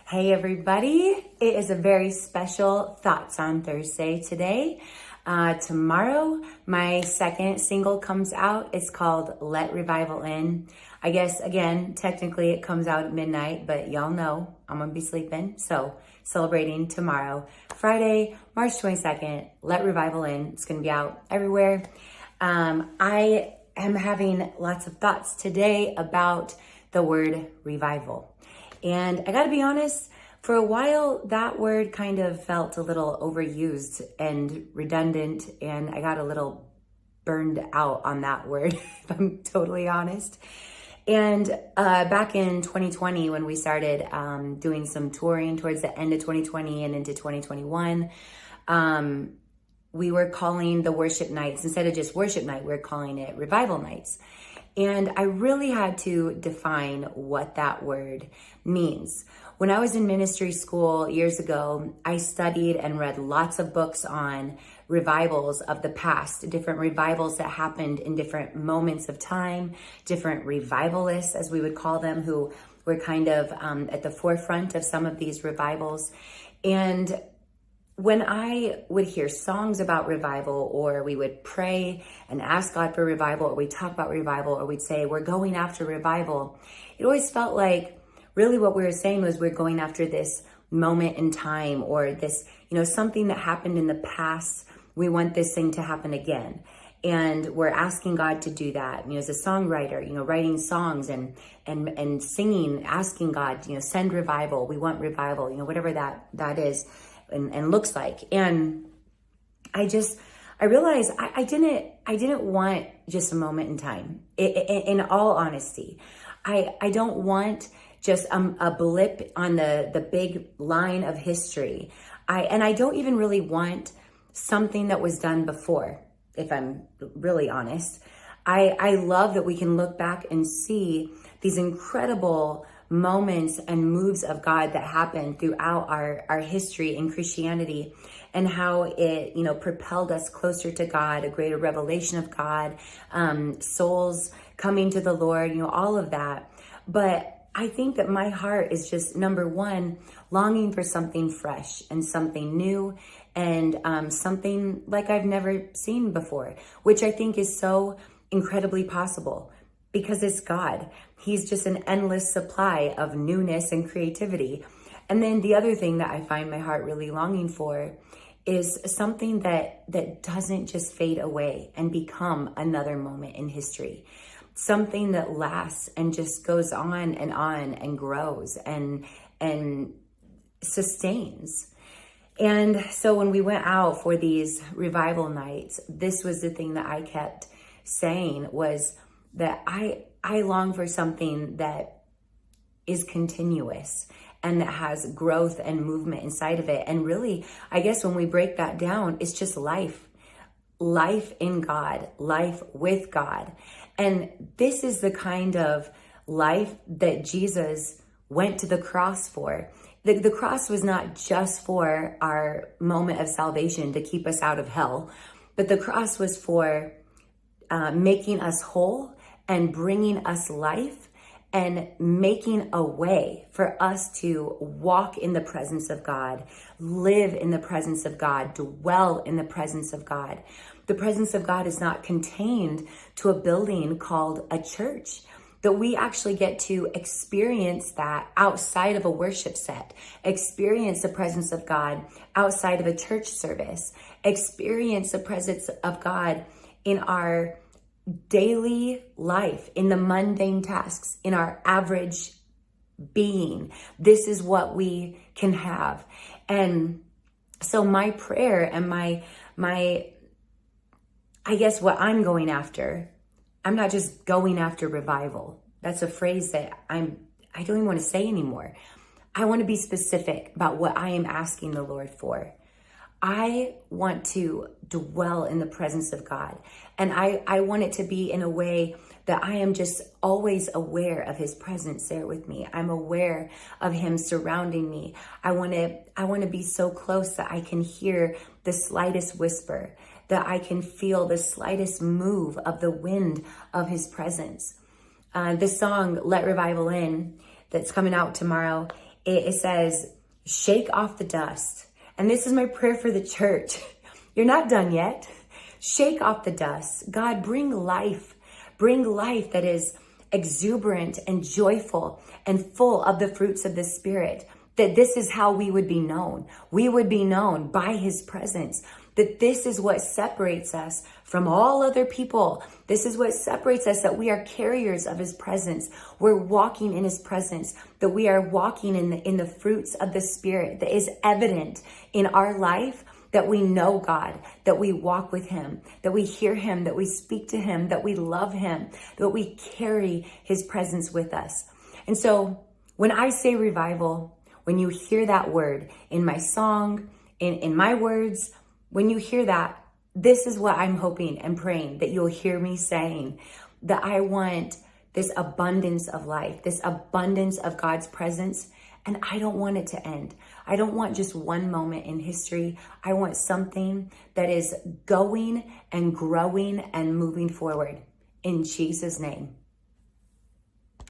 Hey everybody, it is a very special Thoughts on Thursday today. Tomorrow, my second single comes out. It's called Let Revival In. I guess, again, technically it comes out at midnight, but y'all know I'm gonna be sleeping. So celebrating tomorrow, Friday, March 22nd, Let Revival In. It's gonna be out everywhere. I am having lots of thoughts today about the word revival. And I gotta be honest, for a while, that word kind of felt a little overused and redundant, and I got a little burned out on that word, if I'm totally honest. And back in 2020, when we started doing some touring towards the end of 2020 and into 2021, we were calling the worship nights, instead of just worship night, we were calling it revival nights. And I really had to define what that word means. When I was in ministry school years ago, I studied and read lots of books on revivals of the past, different revivals that happened in different moments of time, different revivalists, as we would call them, who were kind of at the forefront of some of these revivals. And when I would hear songs about revival, or we would pray and ask God for revival, or we'd talk about revival, or we'd say, we're going after revival, it always felt like really what we were saying was we're going after this moment in time, or this, something that happened in the past. We want this thing to happen again. And we're asking God to do that. As a songwriter, writing songs and singing, asking God, send revival. We want revival, whatever that is. And looks like. And I realized I didn't want just a moment in time. In all honesty, I don't want just a blip on the big line of history. I don't even really want something that was done before, if I'm really honest. I love that we can look back and see these incredible moments and moves of God that happened throughout our history in Christianity, and how it, propelled us closer to God, a greater revelation of God, souls coming to the Lord, all of that. But I think that my heart is just, number one, longing for something fresh and something new, and something like I've never seen before, which I think is so incredibly possible because it's God. He's just an endless supply of newness and creativity. And then the other thing that I find my heart really longing for is something that doesn't just fade away and become another moment in history. Something that lasts and just goes on and grows and sustains. And so when we went out for these revival nights, this was the thing that I kept saying, was that I long for something that is continuous and that has growth and movement inside of it. And really, I guess when we break that down, it's just life in God, life with God. And this is the kind of life that Jesus went to the cross for. The cross was not just for our moment of salvation to keep us out of hell, but the cross was for making us whole and bringing us life and making a way for us to walk in the presence of God, live in the presence of God, dwell in the presence of God. The presence of God is not contained to a building called a church, that we actually get to experience that outside of a worship set, experience the presence of God outside of a church service, experience the presence of God in our daily life, in the mundane tasks, in our average being. This is what we can have. And so my prayer and my I guess what I'm going after, I'm not just going after revival. That's a phrase that I don't even want to say anymore. I want to be specific about what I am asking the Lord for. I want to dwell in the presence of God. And I want it to be in a way that I am just always aware of his presence there with me. I'm aware of him surrounding me. I want to be so close that I can hear the slightest whisper, that I can feel the slightest move of the wind of his presence. The song, Let Revival In, that's coming out tomorrow, it says, shake off the dust. And this is my prayer for the church. You're not done yet. Shake off the dust. God, bring life that is exuberant and joyful and full of the fruits of the Spirit. That this is how we would be known. We would be known by his presence. That this is what separates us from all other people. This is what separates us, that we are carriers of his presence. We're walking in his presence, that we are walking in the fruits of the Spirit that is evident in our life, that we know God, that we walk with him, that we hear him, that we speak to him, that we love him, that we carry his presence with us. And so when I say revival, when you hear that word in my song, in my words, when you hear that, this is what I'm hoping and praying that you'll hear me saying, that I want this abundance of life, this abundance of God's presence, and I don't want it to end. I don't want just one moment in history. I want something that is going and growing and moving forward. In Jesus' name.